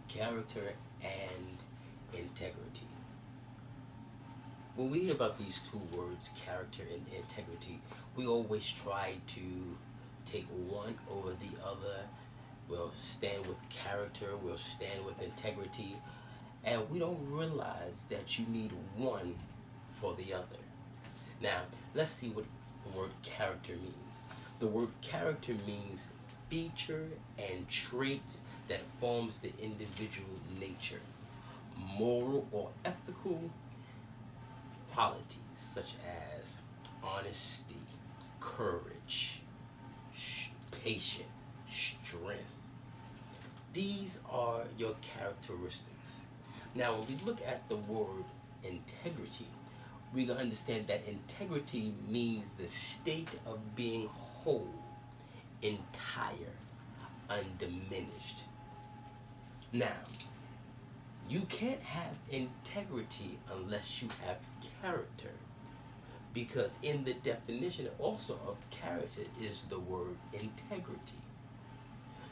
Character and integrity. When we hear about these two words, character and integrity, we always try to take one over the other. We'll stand with character, we'll stand with integrity, and we don't realize that you need one for the other. Now, let's see what the word character means. The word character means feature and traits that forms the individual nature, moral or ethical qualities such as honesty, courage, patience, strength. These are your characteristics. Now, when we look at the word integrity, we can understand that integrity means the state of being whole, entire, undiminished. Now, you can't have integrity unless you have character, because in the definition also of character is the word integrity.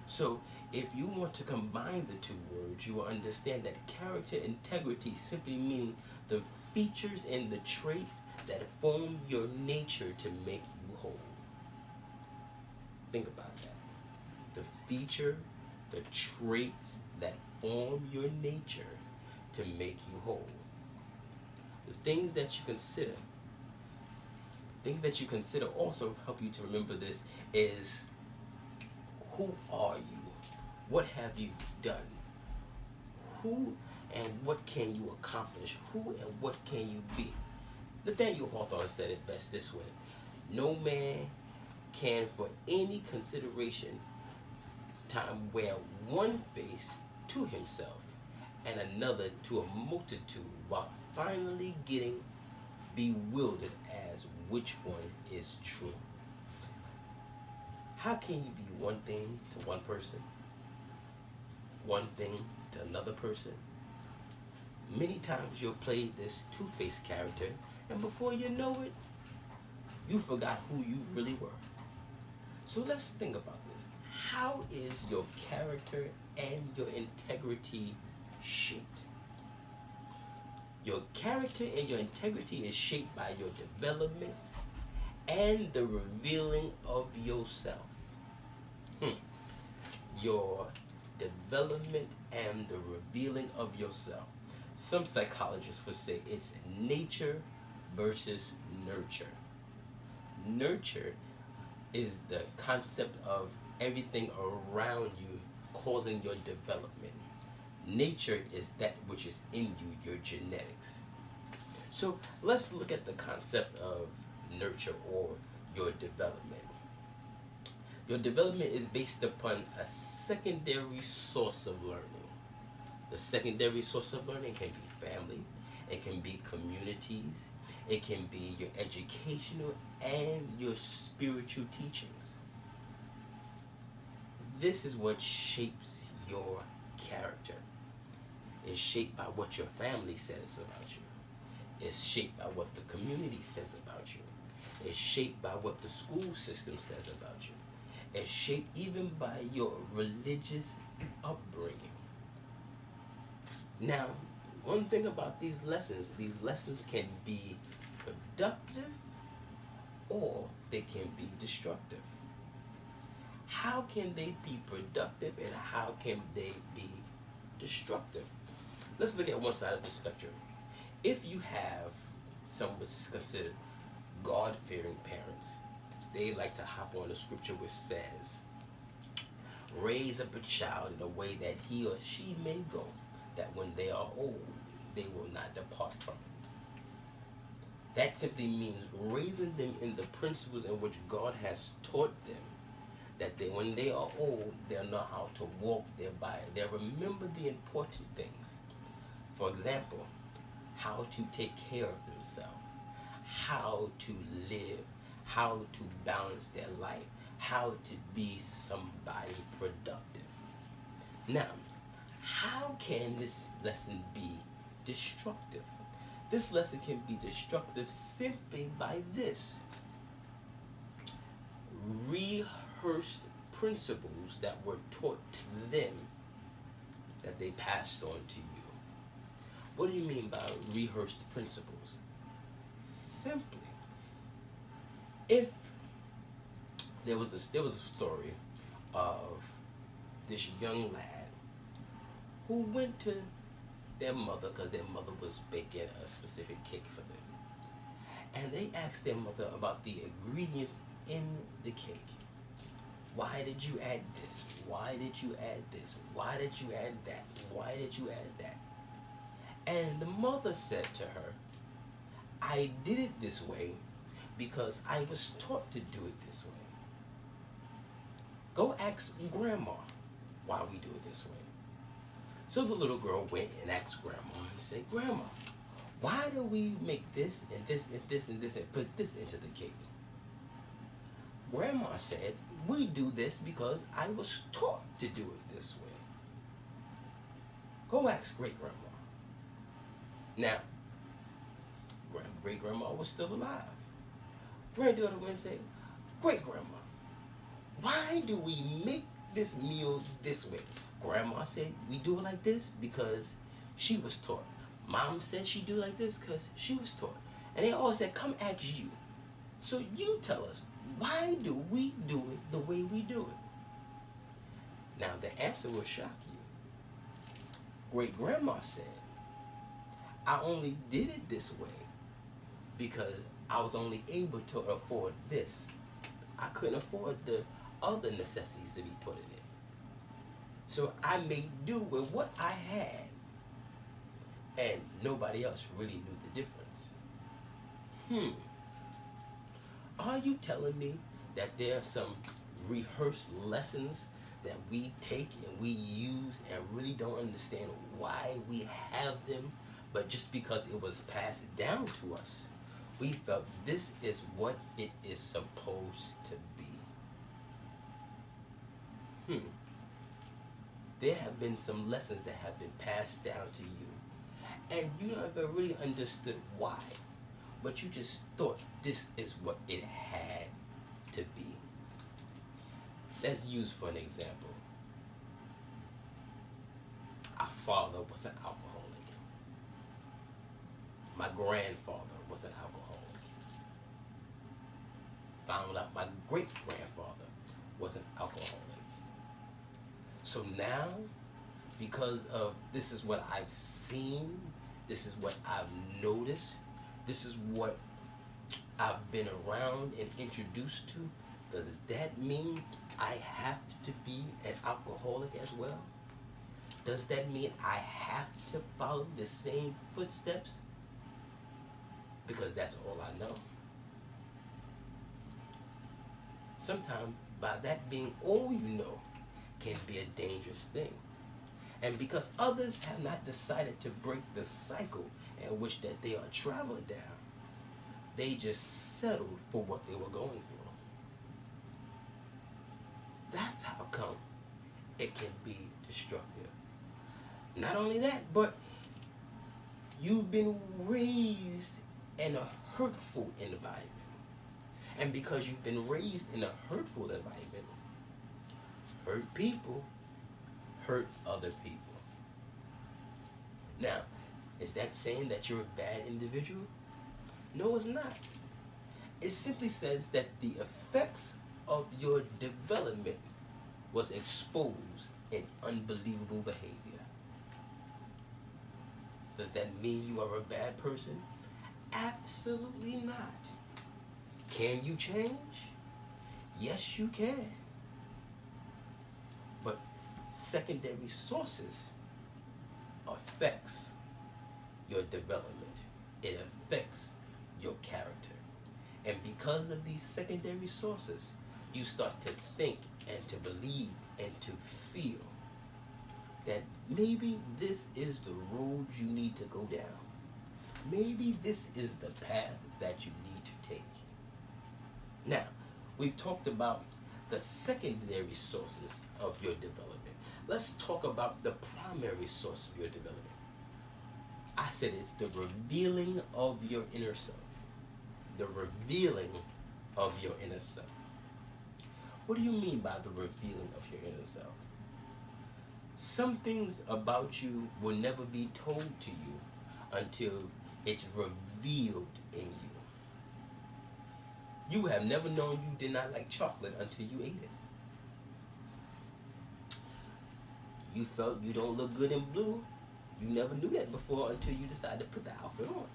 So if you want to combine the two words, you will understand that character integrity simply meaning the features and the traits that form your nature to make you whole. Think about that. The feature, the traits that form your nature to make you whole. The things that you consider also help you to remember this is, who are you? What have you done? Who and what can you accomplish? Who and what can you be? Nathaniel Hawthorne said it best this way: no man can for any consideration time wear one face to himself and another to a multitude, while finally getting bewildered as which one is true. How can you be one thing to one person, one thing to another person? Many times you'll play this two-faced character, and before you know it, you forgot who you really were. So let's think about this. How is your character and your integrity shaped? Your character and your integrity is shaped by your development and the revealing of yourself. Your development and the revealing of yourself. Some psychologists would say it's nature versus nurture. Nurture is the concept of everything around you causing your development. Nature is that which is in you, your genetics. So let's look at the concept of nurture or your development. Your development is based upon a secondary source of learning. The secondary source of learning can be family, it can be communities, it can be your educational and your spiritual teachings. This is what shapes your character. It's shaped by what your family says about you. It's shaped by what the community says about you. It's shaped by what the school system says about you. It's shaped even by your religious upbringing. Now, one thing about these lessons can be productive or they can be destructive. How can they be productive and how can they be destructive? Let's look at one side of the spectrum. If you have some what's considered God-fearing parents, they like to hop on the scripture which says, raise up a child in a way that he or she may go, that when they are old, they will not depart from it. That simply means raising them in the principles in which God has taught them, that they, when they are old, they'll know how to walk thereby. They'll remember the important things. For example, how to take care of themselves, how to live, how to balance their life, how to be somebody productive. Now, how can this lesson be destructive? This lesson can be destructive simply by this: rehearsed principles that were taught to them that they passed on to you. What do you mean by rehearsed principles? Simply, if there was a story of this young lad who went to their mother because their mother was baking a specific cake for them, and they asked their mother about the ingredients in the cake. Why did you add this? Why did you add this? Why did you add that? Why did you add that? And the mother said to her, I did it this way because I was taught to do it this way. Go ask grandma why we do it this way. So the little girl went and asked grandma and said, Grandma, why do we make this and this and this and this and put this into the cake? Grandma said, we do this because I was taught to do it this way. Go ask great grandma. Now, great grandma was still alive. Granddaughter went and said, great grandma, why do we make this meal this way? Grandma said we do it like this because she was taught. Mom said she do it like this because she was taught. And they all said, come ask you. So you tell us, why do we do it the way we do it? Now the answer will shock you. Great grandma said, I only did it this way because I was only able to afford this. I couldn't afford the other necessities to be put in it. So I made do with what I had, and nobody else really knew the difference. Are you telling me that there are some rehearsed lessons that we take and we use and really don't understand why we have them, but just because it was passed down to us, we felt this is what it is supposed to be? There have been some lessons that have been passed down to you, and you never really understood why, but you just thought this is what it had to be. Let's use for an example. Our father was an alcoholic. My grandfather was an alcoholic. Found out my great-grandfather was an alcoholic. So now, because of this is what I've seen, this is what I've noticed, this is what I've been around and introduced to, does that mean I have to be an alcoholic as well? Does that mean I have to follow the same footsteps? Because that's all I know. Sometimes, by that being all you know, can be a dangerous thing. And because others have not decided to break the cycle in which that they are traveling down, they just settled for what they were going through. That's how come it can be destructive. Not only that, but you've been raised in a hurtful environment. And because you've been raised in a hurtful environment, hurt people hurt other people. Now, is that saying that you're a bad individual? No, it's not. It simply says that the effects of your development was exposed in unbelievable behavior. Does that mean you are a bad person? Absolutely not. Can you change? Yes, you can. But secondary sources affects your development. It affects your character. And because of these secondary sources, you start to think and to believe and to feel that maybe this is the road you need to go down. Maybe this is the path that you need to take. Now, we've talked about the secondary sources of your development. Let's talk about the primary source of your development. I said it's the revealing of your inner self. The revealing of your inner self. What do you mean by the revealing of your inner self? Some things about you will never be told to you until it's revealed in you. You have never known you did not like chocolate until you ate it. You felt you don't look good in blue. You never knew that before until you decided to put the outfit on.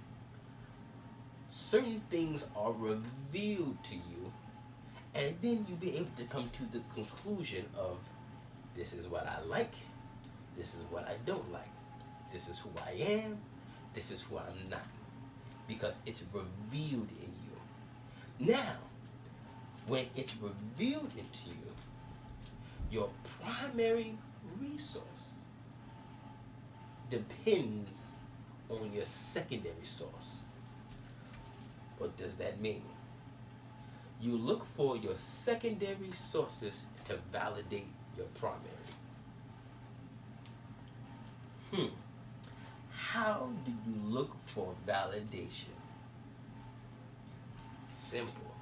Certain things are revealed to you, and then you'll be able to come to the conclusion of, this is what I like, this is what I don't like, this is who I am, this is who I'm not, because it's revealed in you. Now, when it's revealed into you, your primary resource depends on your secondary source. What does that mean? You look for your secondary sources to validate your primary. How do you look for validation? Simple.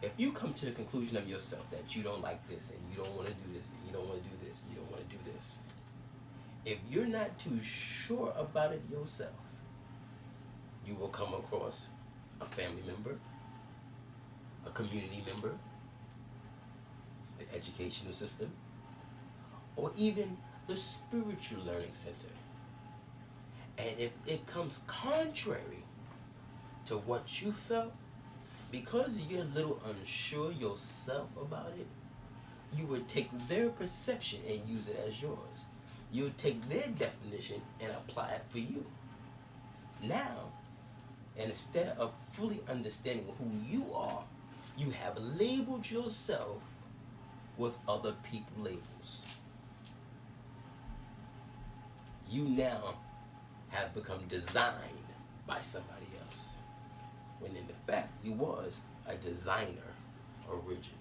If you come to the conclusion of yourself that you don't like this, and you don't want to do this, and you don't want to do this, you don't want to do this, if you're not too sure about it yourself, you will come across a family member, a community member, the educational system, or even the spiritual learning center. And if it comes contrary to what you felt, because you're a little unsure yourself about it, you would take their perception and use it as yours. You would take their definition and apply it for you. Now, and instead of fully understanding who you are, you have labeled yourself with other people's labels. You now have become designed by somebody else, when in fact you was a designer original.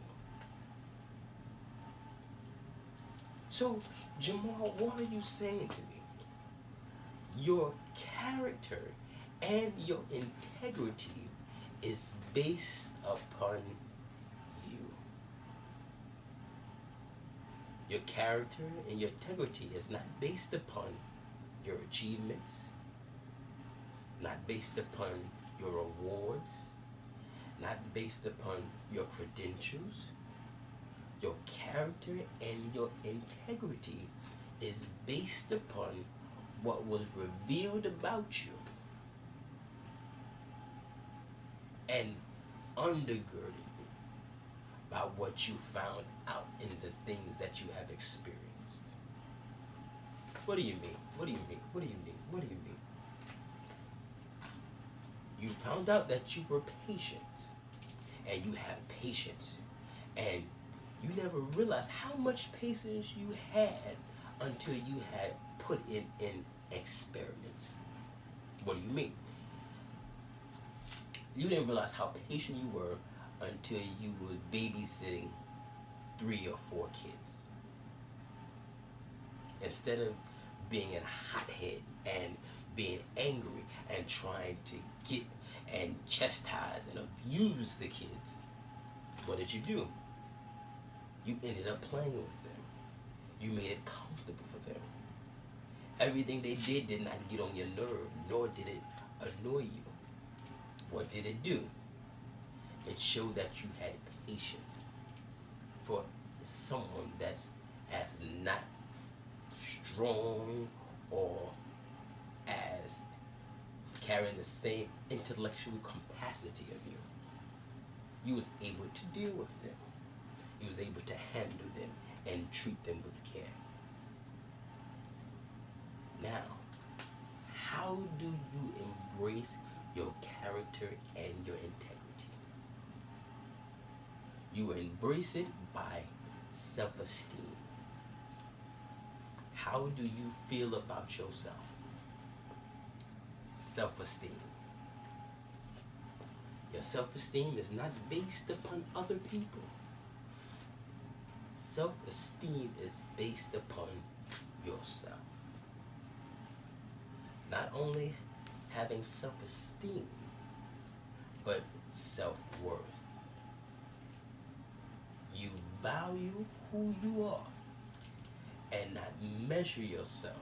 So, Jamar, what are you saying to me? Your character and your integrity is based upon you. Your character and your integrity is not based upon your achievements, not based upon your awards, not based upon your credentials. Your character and your integrity is based upon what was revealed about you and undergirded by what you found out in the things that you have experienced. What do you mean? What do you mean? What do you mean? What do you mean? You found out that you were patient, and you have patience, and you never realized how much patience you had until you had put it in experiments. What do you mean? You didn't realize how patient you were until you were babysitting 3 or 4 kids. Instead of being a hothead and being angry and trying to get and chastise and abuse the kids, what did you do? You ended up playing with them. You made it comfortable for them. Everything they did not get on your nerve, nor did it annoy you. What did it do? It showed that you had patience for someone that's as not strong or as carrying the same intellectual capacity of you. You was able to deal with them. You was able to handle them and treat them with care. Now, how do you embrace your character and your integrity? You embrace it by self-esteem. How do you feel about yourself? Self-esteem. Your self-esteem is not based upon other people. Self-esteem is based upon yourself. Not only having self-esteem, but self-worth. You value who you are, and not measure yourself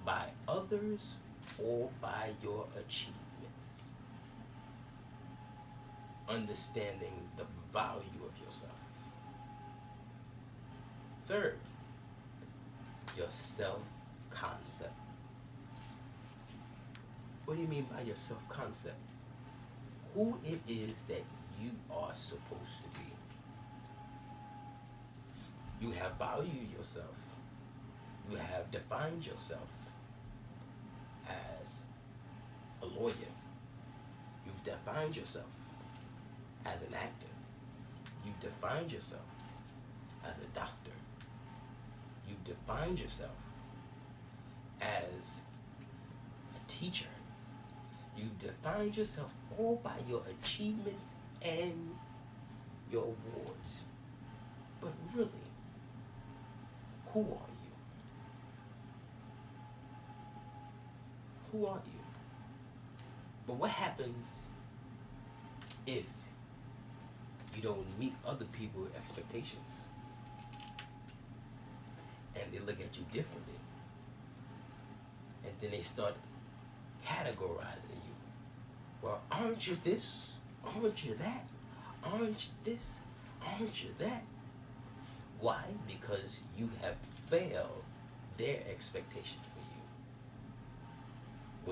by others or by your achievements. Understanding the value of yourself. Third, your self-concept. What do you mean by your self-concept? Who it is that you are supposed to be. You have valued yourself. You have defined yourself as a lawyer. You've defined yourself as an actor. You've defined yourself as a doctor. You've defined yourself as a teacher. You've defined yourself all by your achievements and your awards. But really, who are you? Who are you? But what happens if you don't meet other people's expectations? And they look at you differently. And then they start categorizing you. Well, aren't you this? Aren't you that? Aren't you this? Aren't you that? Why? Because you have failed their expectation for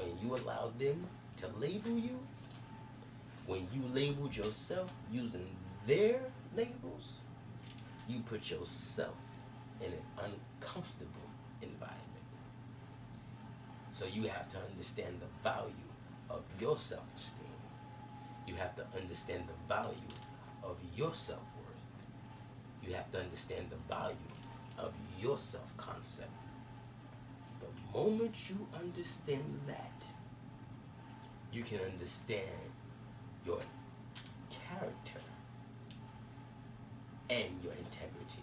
you. When you allow them to label you, when you labeled yourself using their labels, you put yourself in an uncomfortable environment. So you have to understand the value of your self-esteem. You have to understand the value of your self-worth. You have to understand the value of your self-concept. The moment you understand that, you can understand your character and your integrity.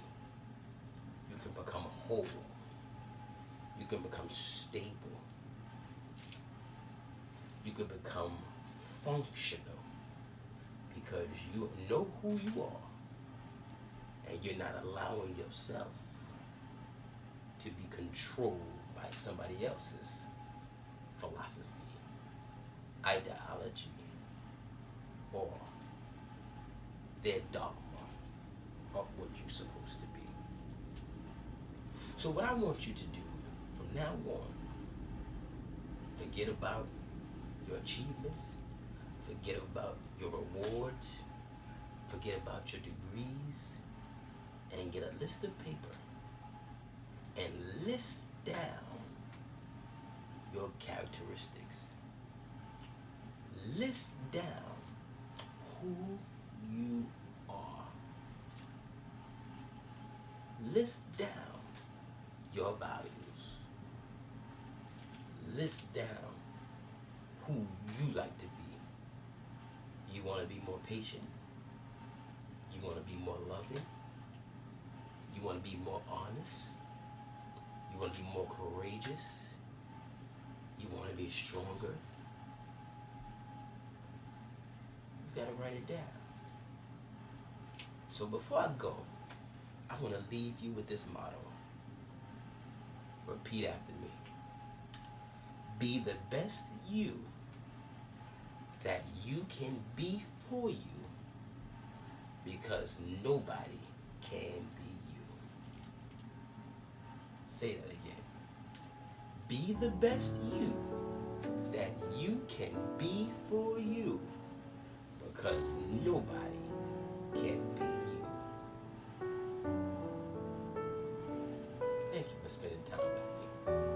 You can become whole. You can become stable. You can become functional because you know who you are and you're not allowing yourself to be controlled by somebody else's philosophy, ideology, or their dogma of what you're supposed to be. So what I want you to do from now on, forget about your achievements, forget about your rewards, forget about your degrees, and get a list of paper and list down your characteristics. List down who you are. List down your values. List down who you like to be. You want to be more patient. You want to be more loving. You want to be more honest. You want to be more courageous. You want to be stronger. You got to write it down. So before I go, I want to leave you with this motto. Repeat after me. Be the best you that you can be for you, because nobody can be you. Say that again. Be the best you that you can be for you, because nobody can be you. Thank you for spending time with me.